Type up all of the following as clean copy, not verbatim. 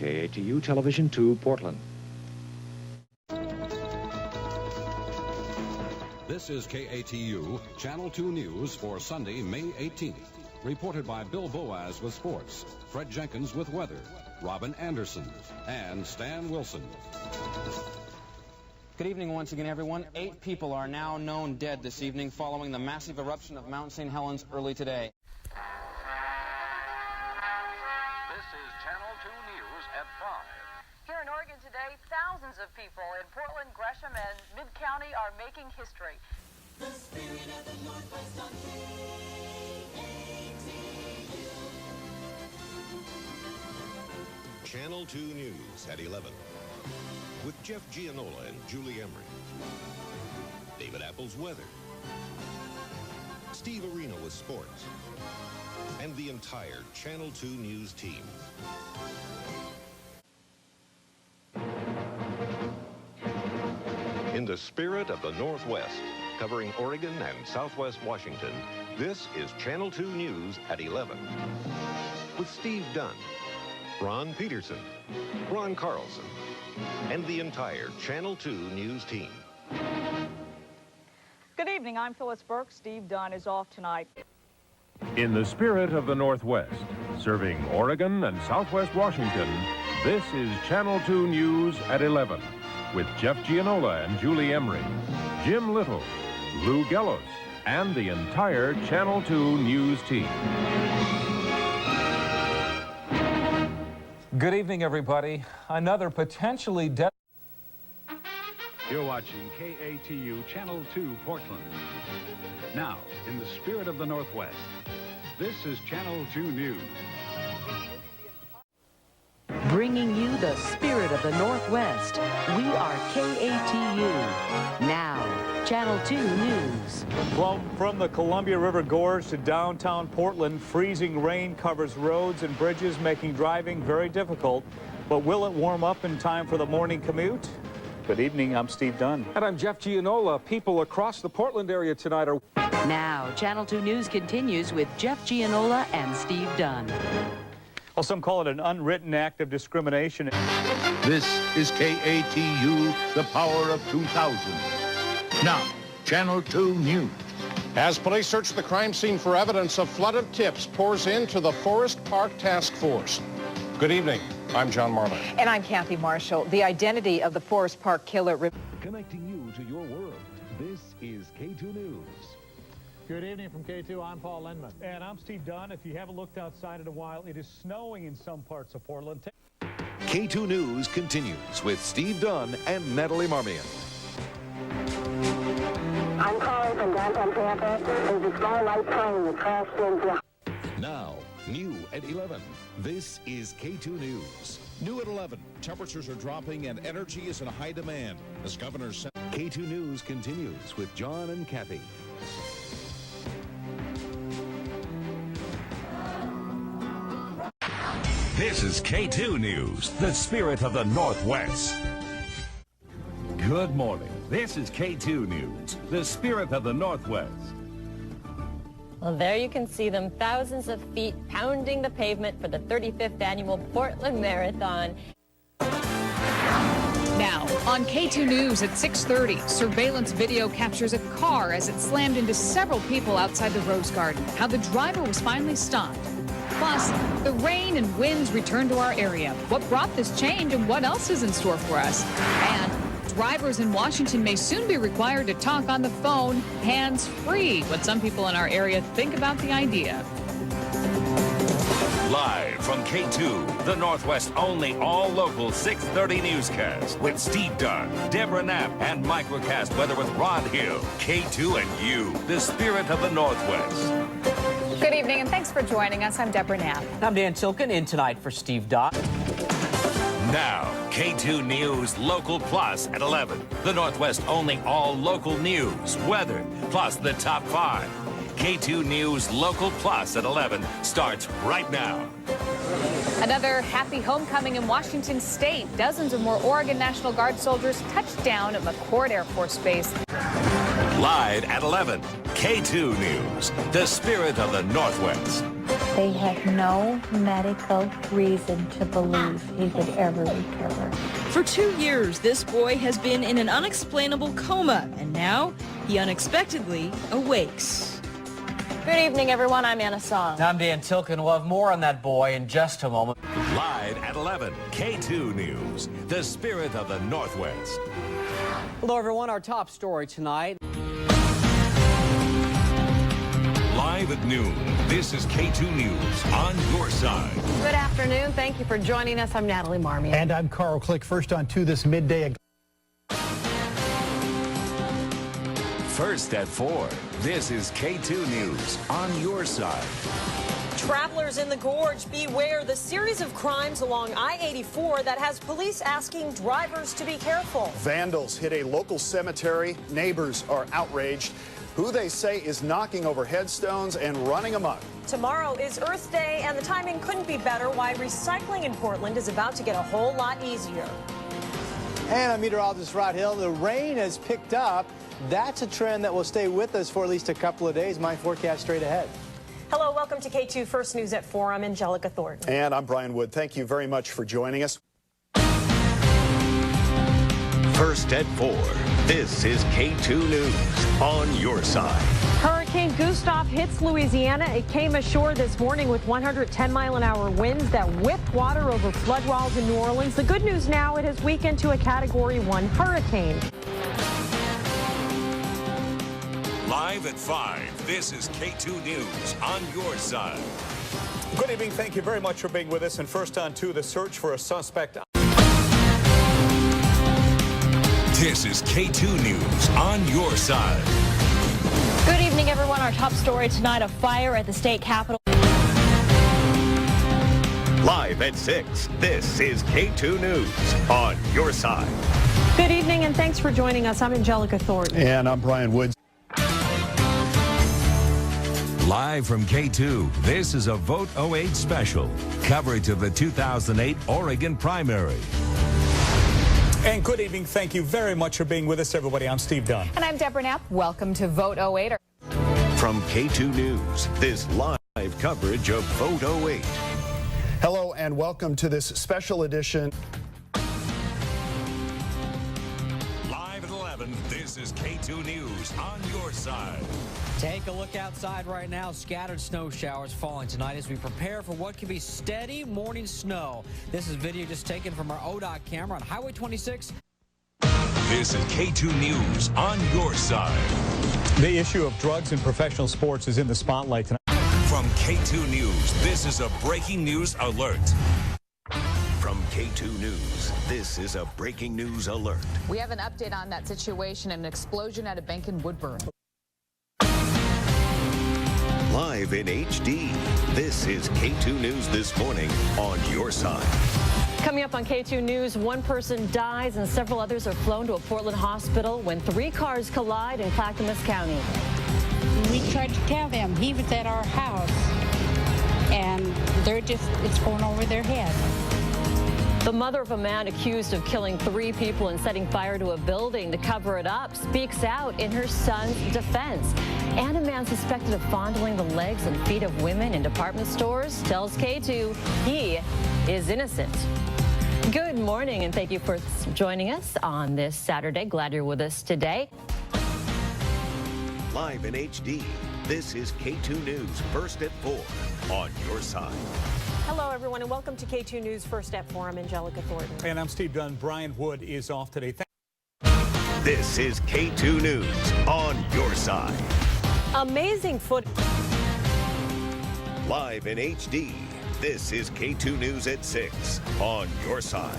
KATU Television 2, Portland. This is KATU Channel 2 News for Sunday, May 18th. Reported by Bill Boaz with sports, Fred Jenkins with weather, Robin Anderson, and Stan Wilson. Good evening once again, everyone. 8 people are now known dead this evening following the massive eruption of Mount St. Helens early today. This is Channel 2 News at 5. Here in Oregon today, thousands of people in Portland, Gresham, and Mid-County are making history. The spirit of the Northwest on KATU. Channel 2 News at 11. With Jeff Gianola and Julie Emery. David Apple's weather. Steve Arena with sports. And the entire Channel 2 News team. In the spirit of the Northwest, covering Oregon and Southwest Washington, this is Channel 2 News at 11. With Steve Dunn, Ron Peterson, Ron Carlson, and the entire Channel 2 News team. Good evening, I'm Phyllis Burke. Steve Dunn is off tonight. In the spirit of the Northwest, serving Oregon and Southwest Washington, this is Channel 2 News at 11 with Jeff Gianola and Julie Emery, Jim Little, Lou Gellos, and the entire Channel 2 News team. Good evening, everybody. Another potentially dead... You're watching KATU Channel 2, Portland. Now, in the spirit of the Northwest, this is Channel 2 News. Bringing you the spirit of the Northwest. We are KATU. Now, Channel 2 News. From the Columbia River Gorge to downtown Portland, freezing rain covers roads and bridges, making driving very difficult. But will it warm up in time for the morning commute? Good evening, I'm Steve Dunn. And I'm Jeff Gianola. People across the Portland area tonight are... Now, Channel 2 News continues with Jeff Gianola and Steve Dunn. Well, some call it an unwritten act of discrimination. This is KATU, the power of 2000. Now, Channel 2 News. As police search the crime scene for evidence, a flood of tips pours into the Forest Park Task Force. Good evening. I'm John Marlin. And I'm Kathy Marshall. The identity of the Forest Park killer... Connecting you to your world, this is K2 News. Good evening from K2. I'm Paul Lindman. And I'm Steve Dunn. If you haven't looked outside in a while, it is snowing in some parts of Portland. K2 News continues with Steve Dunn and Natalie Marmion. I'm calling from downtown Tampa. There's a small light plane that crashed into... Now, new at 11. This is K2 News. New at 11. Temperatures are dropping and energy is in high demand. As Governor said... K2 News continues with John and Kathy. This is K2 News, the spirit of the Northwest. Good morning. This is K2 News, the spirit of the Northwest. Well, there you can see them, thousands of feet pounding the pavement for the 35th annual Portland Marathon. Now, on K2 News at 6:30, surveillance video captures a car as it slammed into several people outside the Rose Garden. How the driver was finally stopped. Plus, the rain and winds return to our area. What brought this change and what else is in store for us? And drivers in Washington may soon be required to talk on the phone hands-free. What some people in our area think about the idea. Live from K2, the Northwest only all-local 6:30 newscast with Steve Dunn, Deborah Knapp, and microcast weather with Rod Hill. K2 and you, the spirit of the Northwest. Good evening, and thanks for joining us. I'm Deborah Knapp. I'm Dan Tilkin, in tonight for Steve Dunn. Now, K2 News Local Plus at 11. The Northwest only all-local news, weather, plus the top 5. K2 News Local Plus at 11 starts right now. Another happy homecoming in Washington State. Dozens of more Oregon National Guard soldiers touched down at McCord Air Force Base. Live at 11, K2 News, the spirit of the Northwest. They had no medical reason to believe he would ever recover. For 2 years, this boy has been in an unexplainable coma, and now he unexpectedly awakes. Good evening, everyone. I'm Anna Song. I'm Dan Tilkin. We'll have more on that boy in just a moment. Live at 11, K2 News, the spirit of the Northwest. Hello, everyone. Our top story tonight. Live at noon, this is K2 News on your side. Good afternoon. Thank you for joining us. I'm Natalie Marmion. And I'm Carl Click. First on 2 this midday. First at 4, this is K2 News on your side. Travelers in the gorge, beware the series of crimes along I-84 that has police asking drivers to be careful. Vandals hit a local cemetery. Neighbors are outraged. Who they say is knocking over headstones and running amok. Tomorrow is Earth Day, and the timing couldn't be better. Why recycling in Portland is about to get a whole lot easier. And I'm meteorologist Rod Hill. The rain has picked up. That's a trend that will stay with us for at least a couple of days. My forecast straight ahead. Hello, welcome to K2 First News at 4. I'm Angelica Thornton. And I'm Brian Wood. Thank you very much for joining us. First at 4, this is K2 News on your side. Hurricane Gustav hits Louisiana. It came ashore this morning with 110-mile-an-hour winds that whipped water over flood walls in New Orleans. The good news now, it has weakened to a Category 1 hurricane. Live at 5, this is K2 News on your side. Good evening. Thank you very much for being with us. And first on 2, the search for a suspect. This is K2 News on your side. Good evening, everyone. Our top story tonight, a fire at the state capitol. Live at 6, this is K2 News on your side. Good evening, and thanks for joining us. I'm Angelica Thornton. And I'm Brian Wood. Live from K2, this is a Vote 08 special. Coverage of the 2008 Oregon primary. And good evening. Thank you very much for being with us, everybody. I'm Steve Dunn. And I'm Deborah Knapp. Welcome to Vote 08. From K2 News, this live coverage of Vote 08. Hello and welcome to this special edition. Live at 11, this is K2 News on your side. Take a look outside right now. Scattered snow showers falling tonight as we prepare for what could be steady morning snow. This is video just taken from our ODOT camera on Highway 26. This is K2 News on your side. The issue of drugs in professional sports is in the spotlight tonight. From K2 News, this is a breaking news alert. From K2 News, this is a breaking news alert. We have an update on that situation, an explosion at a bank in Woodburn. Live in HD, this is K2 News This Morning on your side. Coming up on K2 News, one person dies and several others are flown to a Portland hospital when 3 cars collide in Clackamas County. We tried to tell them he was at our house, and it's going over their head. The mother of a man accused of killing 3 people and setting fire to a building to cover it up speaks out in her son's defense. And a man suspected of fondling the legs and feet of women in department stores tells K2 he is innocent. Good morning, and thank you for joining us on this Saturday. Glad you're with us today. Live in HD, this is K2 News First at 4 on your side. Hello, everyone, and welcome to K2 News First at 4. I'm Angelica Thornton. And I'm Steve Dunn. Brian Wood is off today. This is K2 News on your side. Amazing foot. Live in HD, this is K2 News at 6 on your side.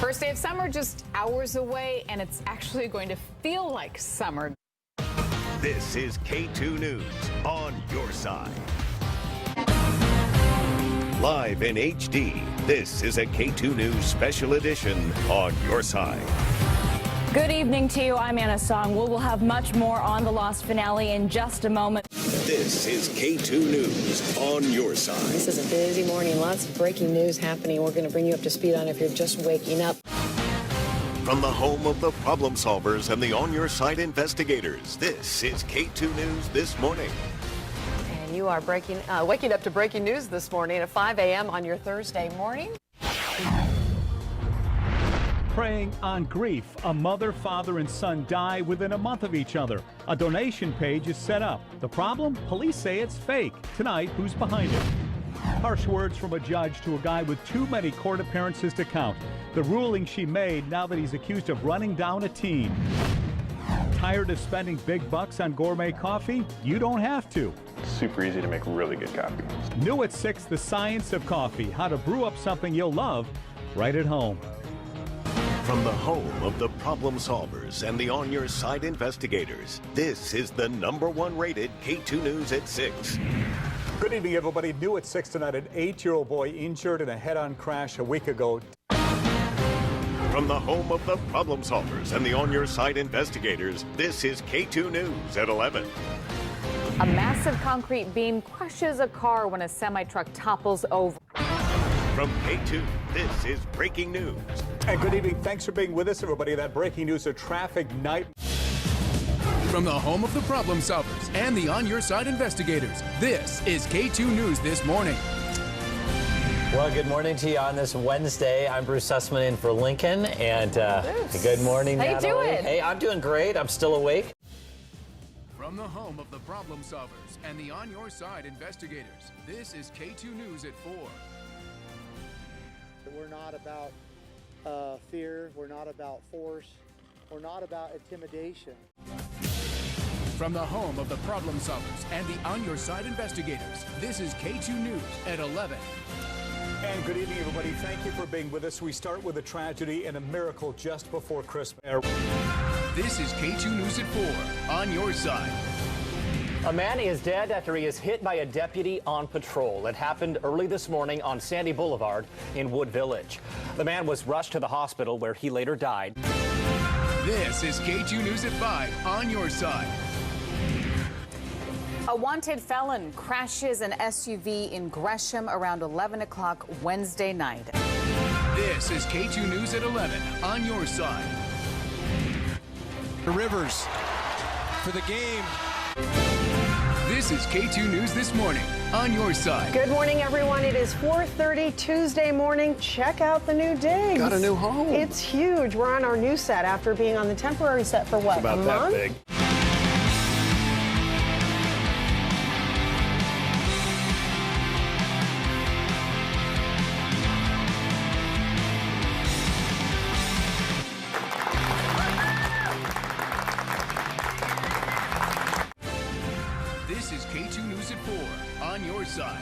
First day of summer just hours away, and it's actually going to feel like summer. This is K2 News on your side. Live in HD, this is a K2 News special edition on your side. Good evening to you. I'm Anna Song. We'll have much more on the Lost finale in just a moment. This is K2 News on your side. This is a busy morning. Lots of breaking news happening. We're going to bring you up to speed on if you're just waking up. From the home of the problem solvers and the on your side investigators, this is K2 News This Morning. And you are waking up to breaking news this morning at 5 a.m. on your Thursday morning. Preying on grief, a mother, father, and son die within a month of each other. A donation page is set up. The problem? Police say it's fake. Tonight, who's behind it? Harsh words from a judge to a guy with too many court appearances to count. The ruling she made now that he's accused of running down a teen. Tired of spending big bucks on gourmet coffee? You don't have to. Super easy to make really good coffee. New at 6, the science of coffee. How to brew up something you'll love right at home. From the home of the problem solvers and the on your side investigators, this is the #1 rated K2 News at 6. Good evening, everybody. New at 6 tonight, an 8-year-old boy injured in a head-on crash a week ago. From the home of the problem solvers and the on your side investigators, this is K2 News at 11. A massive concrete beam crushes a car when a semi-truck topples over. From K2, this is breaking news. And good evening. Thanks for being with us, everybody. That breaking news, a traffic night. From the home of the problem solvers and the on your side investigators, this is K2 News This Morning. Well, good morning to you on this Wednesday. I'm Bruce Sussman in for Lincoln, and good morning, Natalie. How you doing? Hey, I'm doing great. I'm still awake. From the home of the problem solvers and the on your side investigators, this is K2 News at 4. We're not about fear. We're not about force. We're not about intimidation. From the home of the problem solvers and the on your side investigators, this is K2 News at 11. And good evening, everybody. Thank you for being with us. We start with a tragedy and a miracle just before Christmas. This is K2 News at 4, on your side. A man is dead after he is hit by a deputy on patrol. It happened early this morning on Sandy Boulevard in Wood Village. The man was rushed to the hospital where he later died. This is K2 News at 5, on your side. A wanted felon crashes an SUV in Gresham around 11 o'clock Wednesday night. This is K2 News at 11, on your side. The Rivers for the game. This is K2 News This Morning, on your side. Good morning, everyone. It is 4:30 Tuesday morning. Check out the new digs. Got a new home. It's huge. We're on our new set after being on the temporary set for what, It's about a that month? big. This is K2 News at 4, on your side.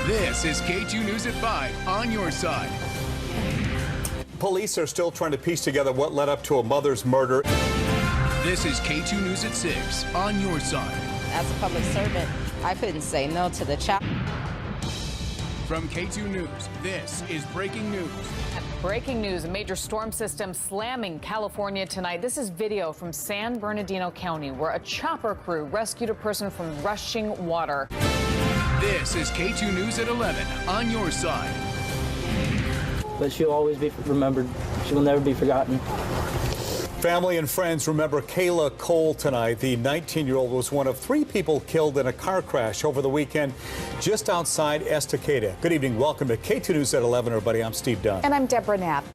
This is K2 News at 5, on your side. Police are still trying to piece together what led up to a mother's murder. This is K2 News at 6, on your side. As a public servant, I couldn't say no to the child. From K2 News, this is breaking news. Breaking news, a major storm system slamming California tonight. This is video from San Bernardino County where a chopper crew rescued a person from rushing water. This is K2 News at 11, on your side. But she'll always be remembered. She will never be forgotten. Family and friends remember Kayla Cole tonight. The 19-year-old was one of 3 people killed in a car crash over the weekend just outside Estacada. Good evening. Welcome to K2 News at 11, everybody. I'm Steve Dunn. And I'm Deborah Knapp.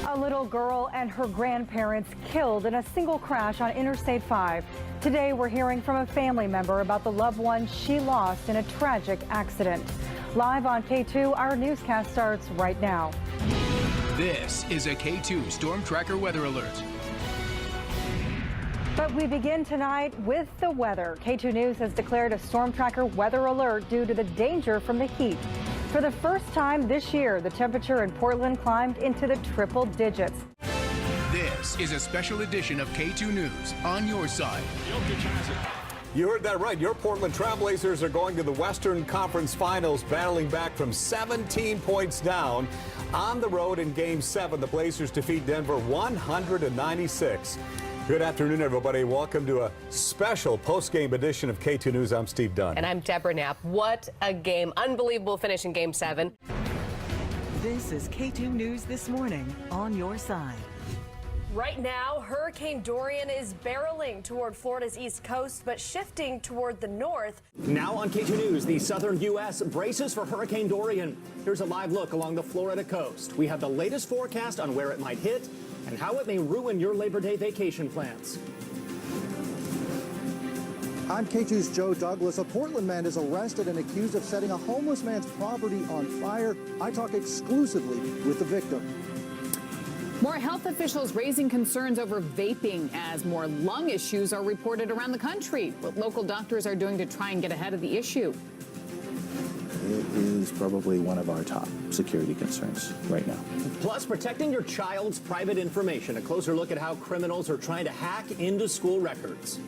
A little girl and her grandparents killed in a single crash on Interstate 5. Today, we're hearing from a family member about the loved one she lost in a tragic accident. Live on K2, our newscast starts right now. This is a K2 Storm Tracker Weather Alert. But we begin tonight with the weather. K2 News has declared a storm tracker weather alert due to the danger from the heat. For the first time this year, the temperature in Portland climbed into the triple digits. This is a special edition of K2 News, on your side. You heard that right. Your Portland Trailblazers are going to the Western Conference Finals, battling back from 17 points down. On the road in Game 7, the Blazers defeat Denver 100-96. Good afternoon, everybody. Welcome to a special post-game edition of K2 News. I'm Steve Dunn. And I'm Deborah Knapp. What a game. Unbelievable finish in Game 7. This is K2 News This Morning, on your side. Right now, Hurricane Dorian is barreling toward Florida's east coast, but shifting toward the north. Now on KATU News, the southern U.S. braces for Hurricane Dorian. Here's a live look along the Florida coast. We have the latest forecast on where it might hit and how it may ruin your Labor Day vacation plans. I'm KATU's Joe Douglas. A Portland man is arrested and accused of setting a homeless man's property on fire. I talk exclusively with the victim. More health officials raising concerns over vaping as more lung issues are reported around the country. What local doctors are doing to try and get ahead of the issue. It is probably one of our top security concerns right now. Plus, protecting your child's private information. A closer look at how criminals are trying to hack into school records.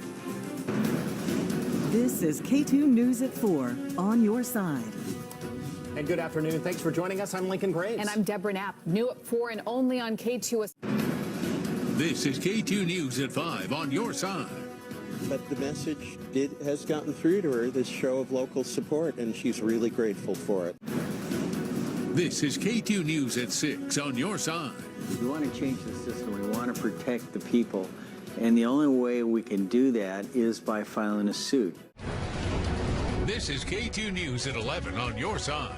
This is KATU News at 4, on your side. And good afternoon. Thanks for joining us. I'm Lincoln Graves. And I'm Deborah Knapp. New at 4 and only on KATU. This is KATU News at 5, on your side. But the message has gotten through to her, this show of local support, and she's really grateful for it. This is KATU News at 6, on your side. We want to change the system. We want to protect the people. And the only way we can do that is by filing a suit. This is KATU News at 11, on your side.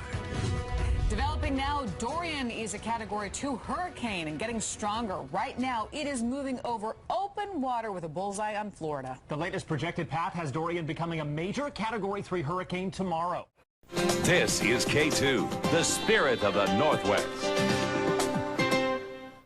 Developing now, Dorian is a Category 2 hurricane and getting stronger. Right now, it is moving over open water with a bullseye on Florida. The latest projected path has Dorian becoming a major Category 3 hurricane tomorrow. This is K2, the spirit of the Northwest.